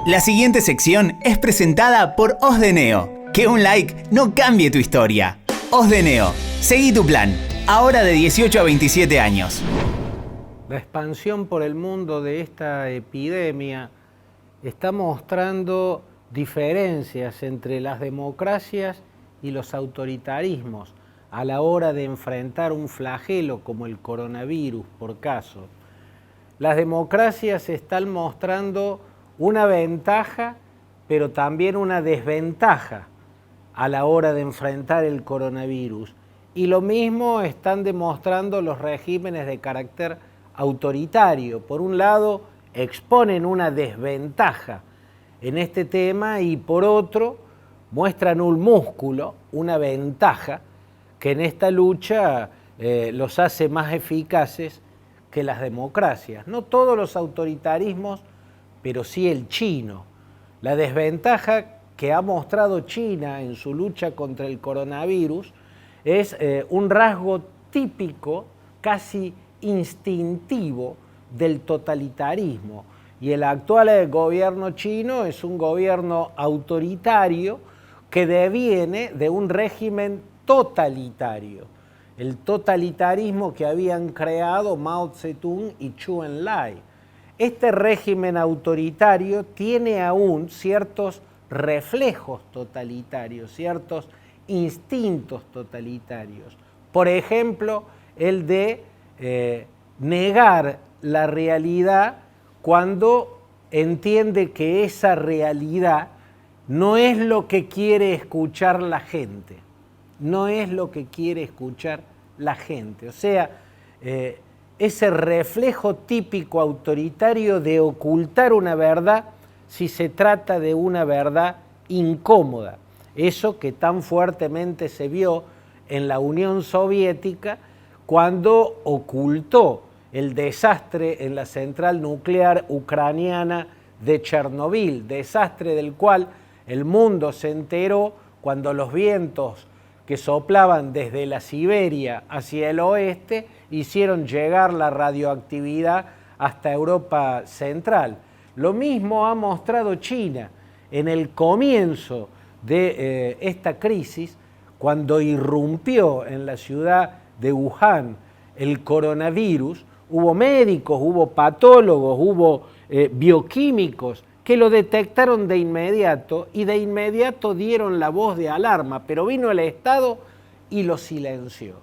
La siguiente sección es presentada por Os de Neo. Que un like no cambie tu historia. Os de Neo. Seguí tu plan. Ahora de 18 a 27 años. La expansión por el mundo de esta epidemia está mostrando diferencias entre las democracias y los autoritarismos a la hora de enfrentar un flagelo como el coronavirus, por caso. Las democracias están mostrando una ventaja, pero también una desventaja a la hora de enfrentar el coronavirus. Y lo mismo están demostrando los regímenes de carácter autoritario. Por un lado, exponen una desventaja en este tema y por otro, muestran un músculo, una ventaja, que en esta lucha los hace más eficaces que las democracias. No todos los autoritarismos, pero sí el chino. La desventaja que ha mostrado China en su lucha contra el coronavirus es un rasgo típico, casi instintivo, del totalitarismo. Y el actual gobierno chino es un gobierno autoritario que deviene de un régimen totalitario. El totalitarismo que habían creado Mao Zedong y Zhou Enlai. Este régimen autoritario tiene aún ciertos reflejos totalitarios, ciertos instintos totalitarios. Por ejemplo, el de negar la realidad cuando entiende que esa realidad no es lo que quiere escuchar la gente. No es lo que quiere escuchar la gente. O sea, ese reflejo típico autoritario de ocultar una verdad si se trata de una verdad incómoda. Eso que tan fuertemente se vio en la Unión Soviética cuando ocultó el desastre en la central nuclear ucraniana de Chernobyl, desastre del cual el mundo se enteró cuando los vientos que soplaban desde la Siberia hacia el oeste hicieron llegar la radioactividad hasta Europa Central. Lo mismo ha mostrado China en el comienzo de esta crisis, cuando irrumpió en la ciudad de Wuhan el coronavirus. Hubo médicos, hubo patólogos, hubo bioquímicos que lo detectaron de inmediato y de inmediato dieron la voz de alarma, pero vino el Estado y lo silenció.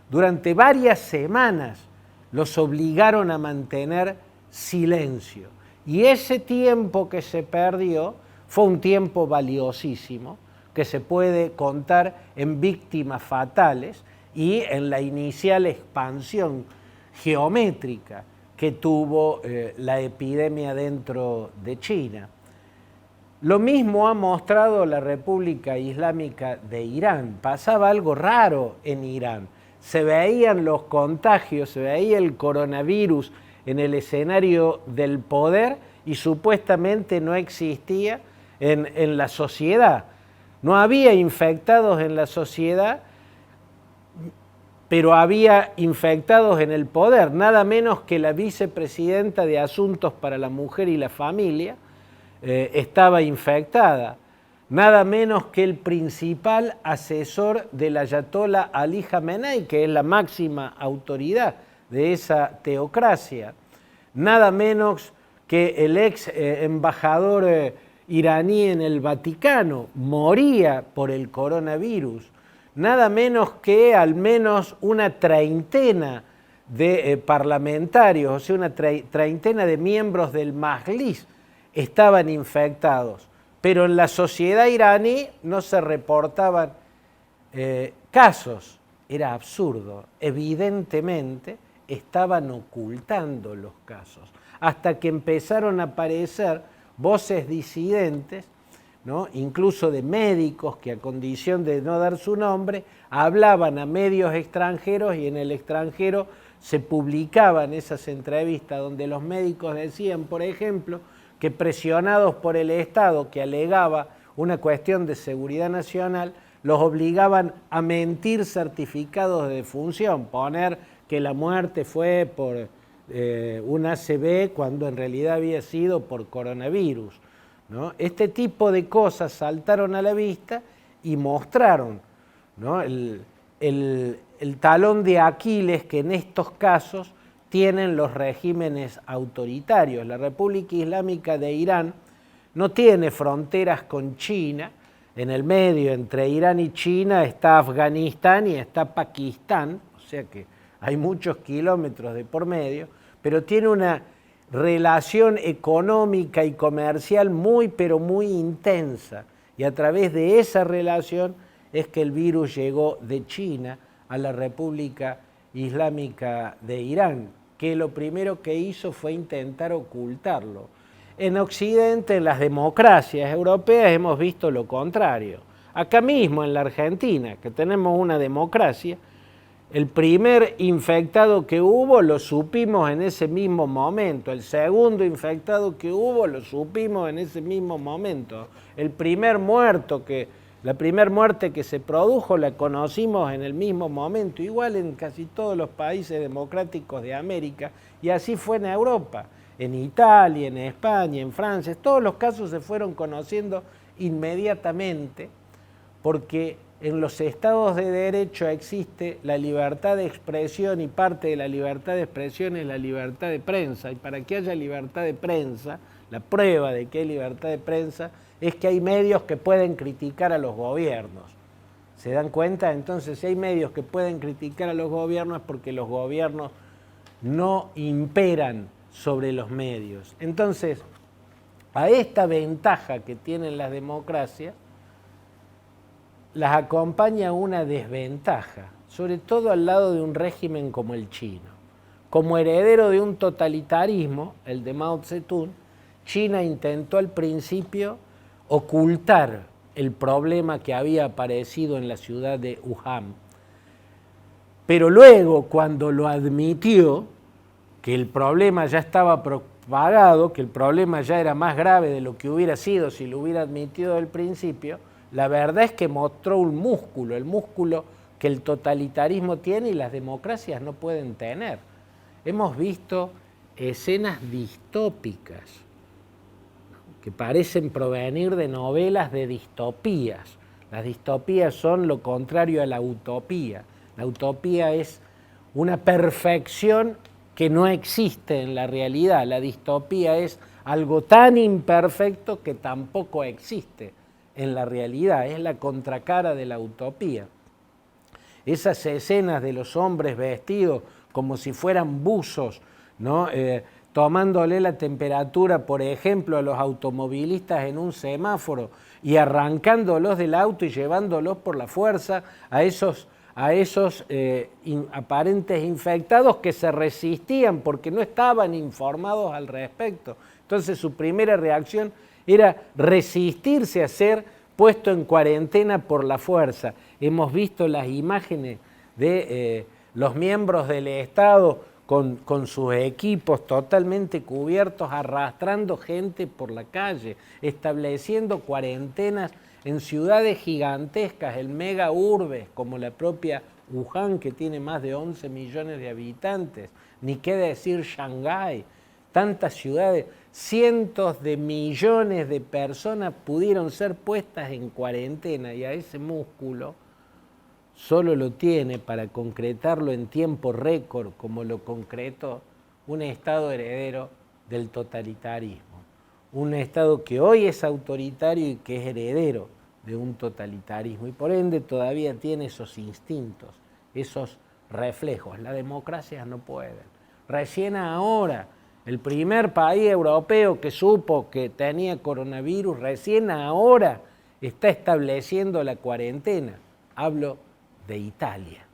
Durante varias semanas los obligaron a mantener silencio. Y ese tiempo que se perdió fue un tiempo valiosísimo, que se puede contar en víctimas fatales y en la inicial expansión geométrica que tuvo la epidemia dentro de China. Lo mismo ha mostrado la República Islámica de Irán. Pasaba algo raro en Irán. Se veían los contagios, se veía el coronavirus en el escenario del poder y supuestamente no existía en la sociedad. No había infectados en la sociedad, pero había infectados en el poder, nada menos que la vicepresidenta de Asuntos para la Mujer y la Familia estaba infectada, nada menos que el principal asesor del ayatolá Ali Jamenei, que es la máxima autoridad de esa teocracia, nada menos que el ex embajador iraní en el Vaticano moría por el coronavirus, nada menos que al menos una treintena de parlamentarios, o sea, una treintena de miembros del Majlis estaban infectados. Pero en la sociedad iraní no se reportaban casos. Era absurdo. Evidentemente estaban ocultando los casos. Hasta que empezaron a aparecer voces disidentes, ¿no? Incluso de médicos que, a condición de no dar su nombre, hablaban a medios extranjeros y en el extranjero se publicaban esas entrevistas donde los médicos decían, por ejemplo, que presionados por el Estado, que alegaba una cuestión de seguridad nacional, los obligaban a mentir certificados de defunción, poner que la muerte fue por un ACV cuando en realidad había sido por coronavirus. ¿no? Este tipo de cosas saltaron a la vista y mostraron, ¿no?, el talón de Aquiles que en estos casos tienen los regímenes autoritarios. La República Islámica de Irán no tiene fronteras con China. En el medio, entre Irán y China, está Afganistán y está Pakistán, o sea que hay muchos kilómetros de por medio, pero tiene una relación económica y comercial muy, pero muy intensa. Y a través de esa relación es que el virus llegó de China a la República Islámica de Irán, que lo primero que hizo fue intentar ocultarlo. En Occidente, en las democracias europeas, hemos visto lo contrario. Acá mismo, en la Argentina, que tenemos una democracia, el primer infectado que hubo lo supimos en ese mismo momento, el segundo infectado que hubo lo supimos en ese mismo momento, la primera muerte que se produjo la conocimos en el mismo momento, igual en casi todos los países democráticos de América, y así fue en Europa, en Italia, en España, en Francia. Todos los casos se fueron conociendo inmediatamente porque en los estados de derecho existe la libertad de expresión y parte de la libertad de expresión es la libertad de prensa. Y para que haya libertad de prensa, la prueba de que hay libertad de prensa es que hay medios que pueden criticar a los gobiernos. ¿Se dan cuenta? Entonces, si hay medios que pueden criticar a los gobiernos es porque los gobiernos no imperan sobre los medios. Entonces, a esta ventaja que tienen las democracias, las acompaña una desventaja, sobre todo al lado de un régimen como el chino. Como heredero de un totalitarismo, el de Mao Zedong, China intentó al principio ocultar el problema que había aparecido en la ciudad de Wuhan. Pero luego, cuando lo admitió, que el problema ya estaba propagado, que el problema ya era más grave de lo que hubiera sido si lo hubiera admitido al principio, la verdad es que mostró un músculo, el músculo que el totalitarismo tiene y las democracias no pueden tener. Hemos visto escenas distópicas que parecen provenir de novelas de distopías. Las distopías son lo contrario a la utopía. La utopía es una perfección que no existe en la realidad. La distopía es algo tan imperfecto que tampoco existe en la realidad. Es la contracara de la utopía. Esas escenas de los hombres vestidos como si fueran buzos, ¿no? Tomándole la temperatura, por ejemplo, a los automovilistas en un semáforo y arrancándolos del auto y llevándolos por la fuerza a esos aparentes infectados que se resistían porque no estaban informados al respecto. Entonces su primera reacción era resistirse a ser puesto en cuarentena por la fuerza. Hemos visto las imágenes de los miembros del Estado con sus equipos totalmente cubiertos, arrastrando gente por la calle, estableciendo cuarentenas en ciudades gigantescas, en mega urbes, como la propia Wuhan, que tiene más de 11 millones de habitantes, ni qué decir Shanghái, tantas ciudades, cientos de millones de personas pudieron ser puestas en cuarentena y a ese músculo solo lo tiene para concretarlo en tiempo récord, como lo concretó un Estado heredero del totalitarismo. Un Estado que hoy es autoritario y que es heredero de un totalitarismo y por ende todavía tiene esos instintos, esos reflejos. Las democracias no pueden. Recién ahora, el primer país europeo que supo que tenía coronavirus, recién ahora está estableciendo la cuarentena. Hablo de Italia.